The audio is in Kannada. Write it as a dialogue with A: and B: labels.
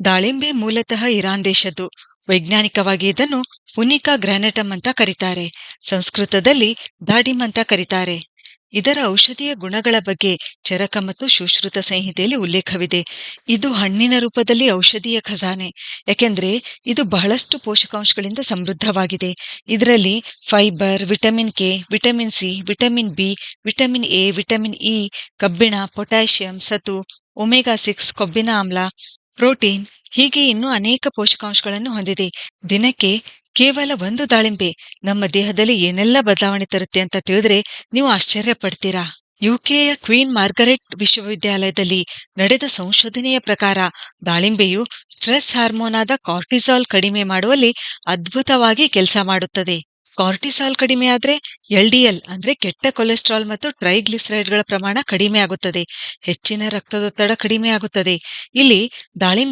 A: ದಾಳಿಂಬೆ ಮೂಲತಃ ಇರಾನ್ ದೇಶದ್ದು. ವೈಜ್ಞಾನಿಕವಾಗಿ ಇದನ್ನು ಪುನಿಕಾ ಗ್ರಾನೆಟಮ್ ಅಂತ ಕರೀತಾರೆ. ಸಂಸ್ಕೃತದಲ್ಲಿ ದಾಡಿಮ್ ಅಂತ ಕರೀತಾರೆ. ಇದರ ಔಷಧೀಯ ಗುಣಗಳ ಬಗ್ಗೆ ಚರಕ ಮತ್ತು ಸುಶ್ರುತ ಸಂಹಿತೆಯಲ್ಲಿ ಉಲ್ಲೇಖವಿದೆ. ಇದು ಹಣ್ಣಿನ ರೂಪದಲ್ಲಿ ಔಷಧೀಯ ಖಜಾನೆ. ಯಾಕೆಂದ್ರೆ ಇದು ಬಹಳಷ್ಟು ಪೋಷಕಾಂಶಗಳಿಂದ ಸಮೃದ್ಧವಾಗಿದೆ. ಇದರಲ್ಲಿ fibre, vitamin K, vitamin C, vitamin B, vitamin A, vitamin E, ಕಬ್ಬಿಣ, ಪೊಟ್ಯಾಷಿಯಂ, ಸತು, ಒಮೆಗಾ 6 ಕೊಬ್ಬಿನ ಆಮ್ಲ, ಪ್ರೋಟೀನ್ ಹೀಗೆ ಇನ್ನೂ ಅನೇಕ ಪೋಷಕಾಂಶಗಳನ್ನು ಹೊಂದಿದೆ. ದಿನಕ್ಕೆ ಕೇವಲ ಒಂದು ದಾಳಿಂಬೆ ನಮ್ಮ ದೇಹದಲ್ಲಿ ಏನೆಲ್ಲ ಬದಲಾವಣೆ ತರುತ್ತೆ ಅಂತ ತಿಳಿದ್ರೆ ನೀವು ಆಶ್ಚರ್ಯ ಪಡ್ತೀರಾ. ಯುಕೆಯ ಕ್ವೀನ್ ಮಾರ್ಗರೆಟ್ ವಿಶ್ವವಿದ್ಯಾಲಯದಲ್ಲಿ ನಡೆದ ಸಂಶೋಧನೆಯ ಪ್ರಕಾರ ದಾಳಿಂಬೆಯು ಸ್ಟ್ರೆಸ್ ಹಾರ್ಮೋನ್ ಆದ ಕಾರ್ಟಿಸಾಲ್ ಕಡಿಮೆ ಮಾಡುವಲ್ಲಿ ಅದ್ಭುತವಾಗಿ ಕೆಲಸ ಮಾಡುತ್ತದೆ. ಕಾರ್ಟಿಸಾಲ್ ಕಡಿಮೆ ಆದ್ರೆ ಎಲ್ಡಿಎಲ್ ಅಂದ್ರೆ ಕೆಟ್ಟ ಕೊಲೆಸ್ಟ್ರಾಲ್ ಮತ್ತು ಟ್ರೈಗ್ಲಿಸರೈಡ್ಗಳ ಪ್ರಮಾಣ ಕಡಿಮೆ ಆಗುತ್ತದೆ. ಹೆಚ್ಚಿನ ರಕ್ತದೊತ್ತಡ ಕಡಿಮೆ ಆಗುತ್ತದೆ. ಇಲ್ಲಿ ದಾಳಿಂಬೆ